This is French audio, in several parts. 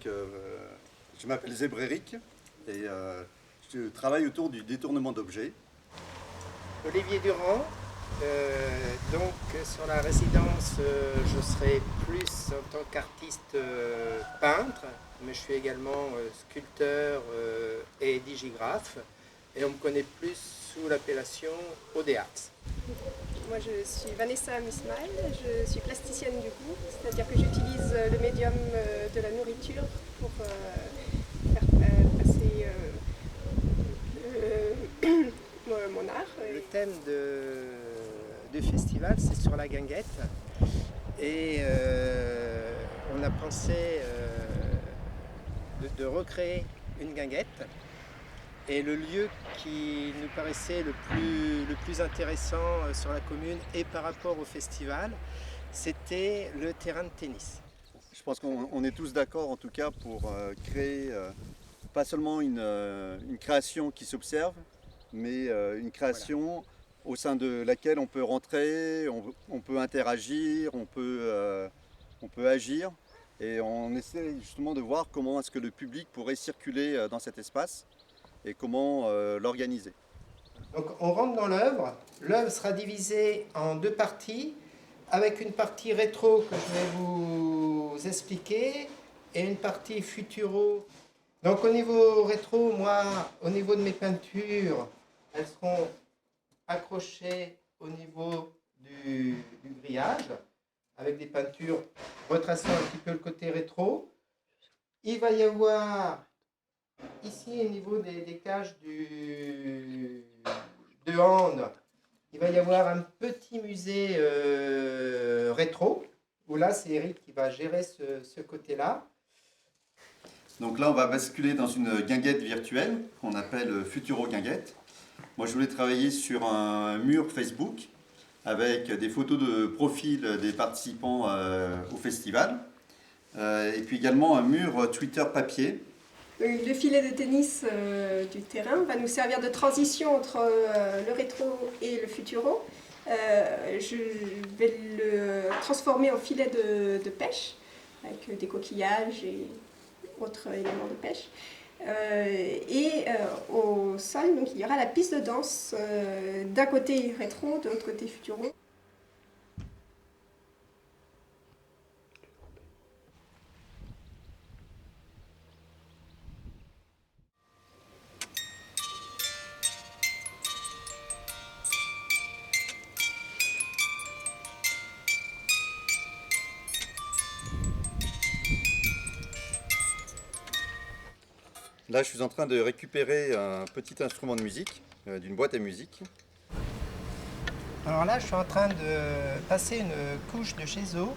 je m'appelle Zébréric et je travaille autour du détournement d'objets. Olivier Durand. Donc sur la résidence, je serai plus en tant qu'artiste peintre, mais je suis également sculpteur et digigraphe. Et on me connaît plus sous l'appellation ODARTS. Moi je suis Vanessa Mismail, je suis plasticienne du goût, c'est-à-dire que j'utilise le médium de la nourriture pour faire passer mon art. Le thème du festival, c'est sur la guinguette. Et on a pensé de recréer une guinguette. Et le lieu qui nous paraissait le plus intéressant sur la commune et par rapport au festival, c'était le terrain de tennis. Je pense qu'on est tous d'accord en tout cas pour créer pas seulement une création qui s'observe, mais une création au sein de laquelle on peut rentrer, on peut interagir, on peut agir. Et on essaie justement de voir comment est-ce que le public pourrait circuler dans cet espace et comment l'organiser. Donc on rentre dans l'œuvre. L'œuvre sera divisée en deux parties, avec une partie rétro que je vais vous expliquer et une partie futuro. Donc au niveau rétro, moi, au niveau de mes peintures, elles seront accrochées au niveau du grillage, avec des peintures retraçant un petit peu le côté rétro. Il va y avoir ici, au niveau des cages de hand, il va y avoir un petit musée rétro, où là, c'est Eric qui va gérer ce côté-là. Donc là, on va basculer dans une guinguette virtuelle qu'on appelle Futuro Guinguette. Moi, je voulais travailler sur un mur Facebook avec des photos de profil des participants au festival. Et puis également un mur Twitter papier. Le filet de tennis du terrain va nous servir de transition entre le rétro et le futuro. Je vais le transformer en filet de pêche avec des coquillages et autres éléments de pêche. Au sol, donc, il y aura la piste de danse d'un côté rétro, de l'autre côté futuro. Là, je suis en train de récupérer un petit instrument de musique d'une boîte à musique. Alors là, je suis en train de passer une couche de Chezo.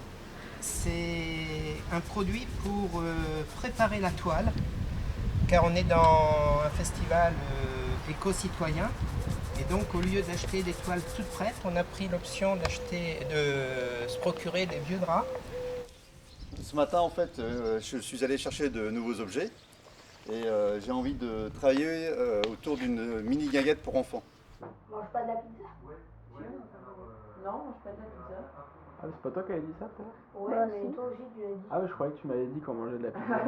C'est un produit pour préparer la toile, car on est dans un festival éco-citoyen. Et donc, au lieu d'acheter des toiles toutes prêtes, on a pris l'option de se procurer des vieux draps. Ce matin, en fait, je suis allé chercher de nouveaux objets et j'ai envie de travailler autour d'une mini guinguette pour enfants. Mange pas de la pizza? Non, mange pas de la pizza. Ah, c'est pas toi qui avais dit ça, toi? Ouais, mais toi aussi tu l'as dit. Ah, mais je croyais que tu m'avais dit qu'on mangeait de la pizza.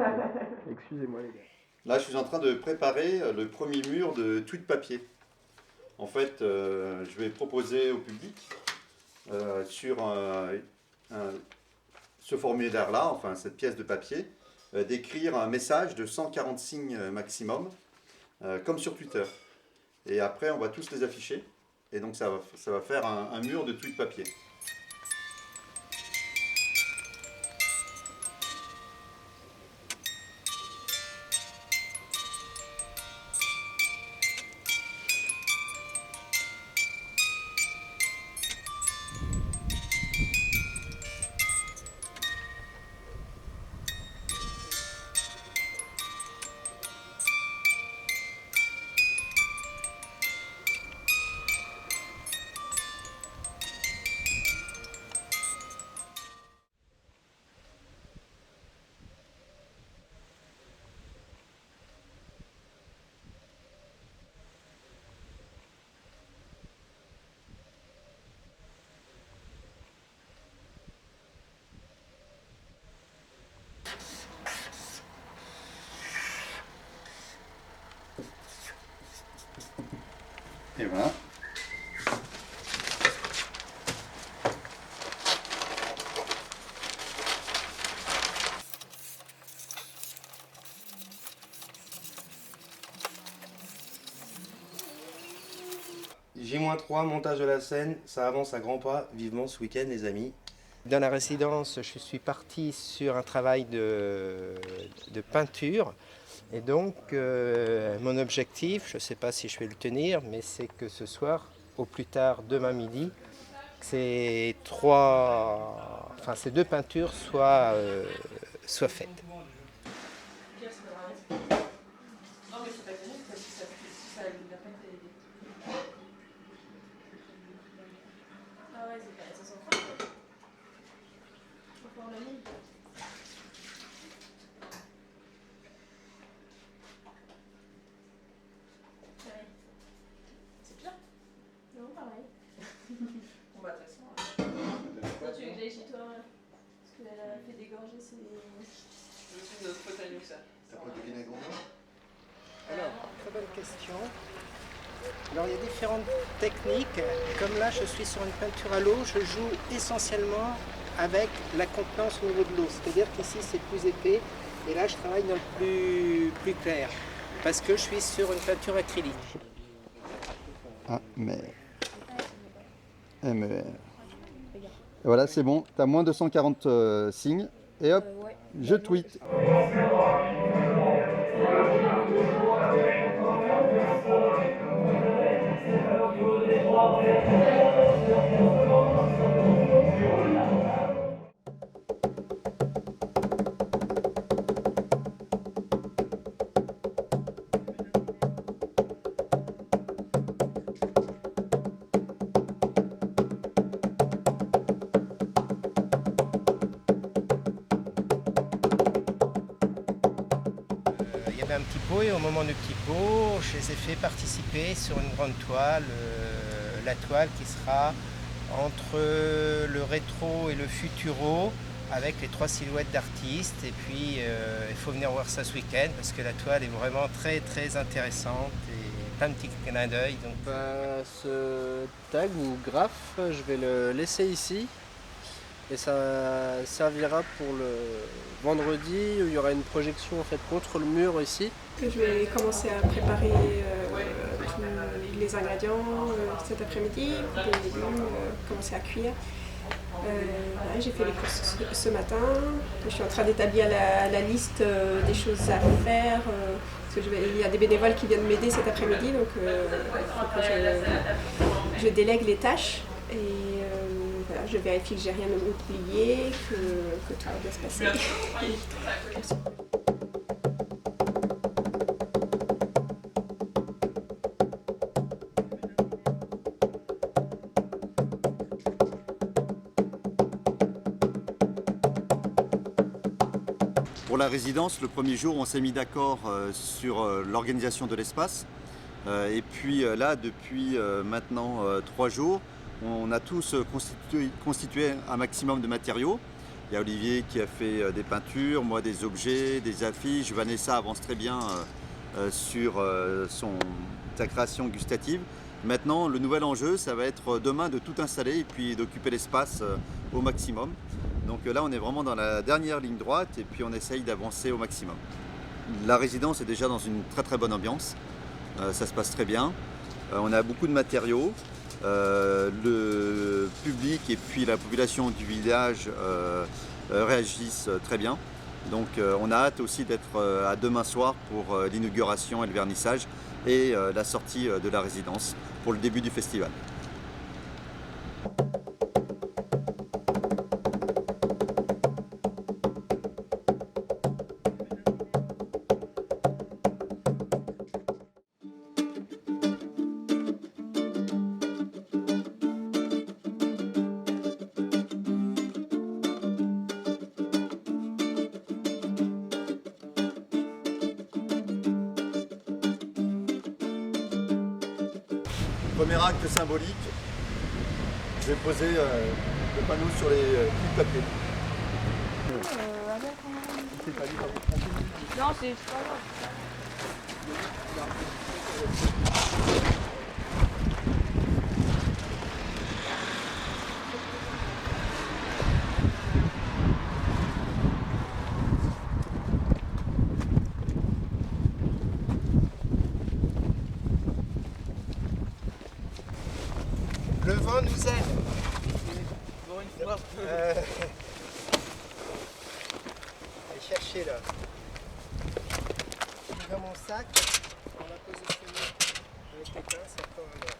Excusez-moi, les gars. Là, je suis en train de préparer le premier mur de tweet papier. En fait, je vais proposer au public sur ce formulaire-là, enfin cette pièce de papier, d'écrire un message de 140 signes maximum, comme sur Twitter. Et après, on va tous les afficher. Et donc, ça va faire un mur de tweet papier. Et voilà. J-3, montage de la scène, ça avance à grands pas, vivement ce week-end les amis. Dans la résidence, je suis parti sur un travail de peinture. Et donc, mon objectif, je ne sais pas si je vais le tenir, mais c'est que ce soir, au plus tard demain midi, ces deux peintures soient faites. C'est pire? Non, pareil. Bon bah de toute façon, toi tu veux que j'aille chez toi? Parce qu'elle a fait dégorger ses... Je suis notre faute à nous ça. T'as pas du vinaigre blanc? Alors, très bonne question. Alors, il y a différentes techniques. Comme là, je suis sur une peinture à l'eau, je joue essentiellement avec la contenance au niveau de l'eau. C'est-à-dire qu'ici, c'est plus épais. Et là, je travaille dans le plus clair. Parce que je suis sur une peinture acrylique. Ah, mais... Voilà, c'est bon. T'as moins de 140 signes. Et hop, je tweet. Il y avait un petit pot et au moment du petit pot, je les ai fait participer sur une grande toile, la toile qui sera entre le rétro et le futuro avec les 3 silhouettes d'artistes. Et puis il faut venir voir ça ce week-end parce que la toile est vraiment très très intéressante et plein de petits clins d'œil. Donc... Ce tag ou graphe, je vais le laisser ici. Et ça servira pour le vendredi où il y aura une projection en fait contre le mur ici. Je vais commencer à préparer tous les ingrédients cet après-midi, couper les légumes, commencer à cuire. Voilà, j'ai fait les courses ce matin. Je suis en train d'établir la liste des choses à faire. Parce que il y a des bénévoles qui viennent m'aider cet après-midi, donc faut que je délègue les tâches. Et voilà, je vérifie que j'ai rien oublié, que tout va bien se passer. Pour la résidence, le premier jour, on s'est mis d'accord sur l'organisation de l'espace. Et puis là, depuis maintenant 3 jours, on a tous constitué un maximum de matériaux. Il y a Olivier qui a fait des peintures, moi des objets, des affiches. Vanessa avance très bien sur sa création gustative. Maintenant, le nouvel enjeu, ça va être demain de tout installer et puis d'occuper l'espace au maximum. Donc là, on est vraiment dans la dernière ligne droite et puis on essaye d'avancer au maximum. La résidence est déjà dans une très très bonne ambiance. Ça se passe très bien. On a beaucoup de matériaux. Le public et puis la population du village réagissent très bien. Donc on a hâte aussi d'être à demain soir pour l'inauguration et le vernissage et la sortie de la résidence pour le début du festival. Premier acte symbolique, je vais poser le panneau sur les plis de papier. Non, c'est pas grave. Allez chercher là. Dans mon sac, on va positionner avec les pinces encore un verre.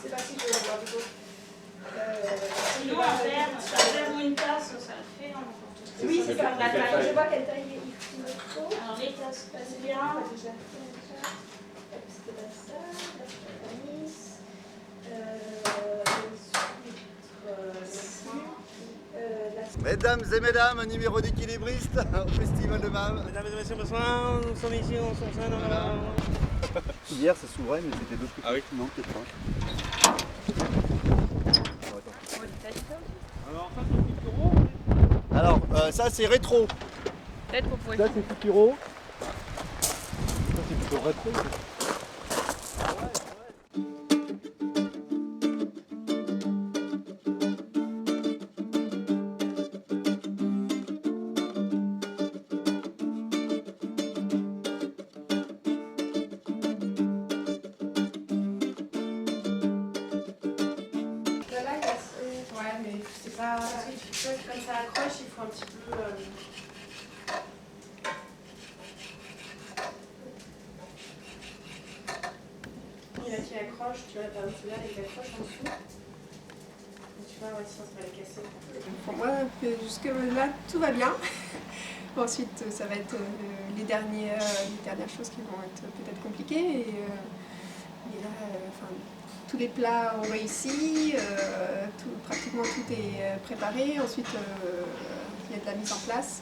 C'est pas si je vais avoir du coup. Sinon, un verre ou une tasse, ça le fait. Hein, Oui, c'est ça. La taille. Je vois quelle taille il me faut. Alors, les tasses passent bien. Déjà fait ça. C'était pas ça. Là, c'est la Nice. Mesdames et mesdames, un numéro d'équilibriste au Festival de Mâme. Mesdames et messieurs, bonsoir, nous sommes ici, on s'en sert. Hier ça s'ouvrait mais c'était d'autres. Ah oui. Non, peut-être pas. Alors ça c'est rétro. Peut-être qu'on pourrait. Ça c'est futuro. Ça c'est plutôt rétro. Ouais, mais c'est pas. Parce que tu vois, comme ça accroche, il faut un petit peu. Il y a qui accroche, tu vois, par exemple, celui-là, il accroche en dessous. Et tu vois, ouais, sinon ça va les casser. Pour moi, jusque-là, tout va bien. Ensuite, ça va être les dernières choses qui vont être peut-être compliquées. Et là, tous les plats ont réussi, pratiquement tout est préparé. Ensuite, il y a de la mise en place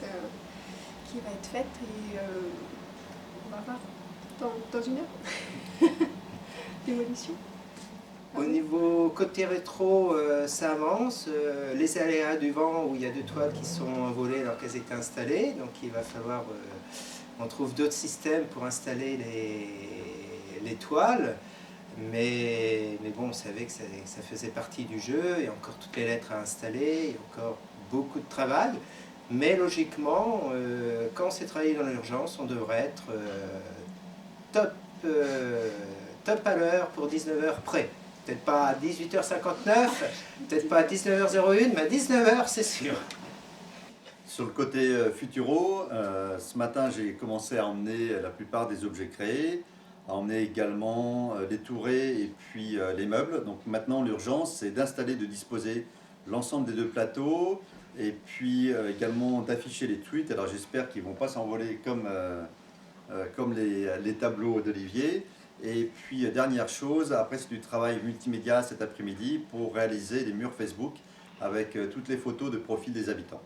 qui va être faite et on va voir dans une heure. Démolition. Au niveau côté rétro, ça avance. Les aléas du vent où il y a 2 toiles qui sont envolées alors qu'elles étaient installées. Donc il va falloir, on trouve d'autres systèmes pour installer les toiles. Mais bon, on savait que ça faisait partie du jeu. Il y a encore toutes les lettres à installer, il y a encore beaucoup de travail. Mais logiquement, quand c'est travaillé dans l'urgence, on devrait être top à l'heure pour 19h près. Peut-être pas à 18h59, peut-être pas à 19h01, mais à 19h c'est sûr. Sur le côté futuro, ce matin j'ai commencé à emmener la plupart des objets créés, à emmener également les tourets et puis les meubles. Donc maintenant l'urgence c'est d'installer, de disposer l'ensemble des 2 plateaux et puis également d'afficher les tweets. Alors j'espère qu'ils ne vont pas s'envoler comme les tableaux d'Olivier. Et puis dernière chose, après c'est du travail multimédia cet après-midi pour réaliser des murs Facebook avec toutes les photos de profil des habitants.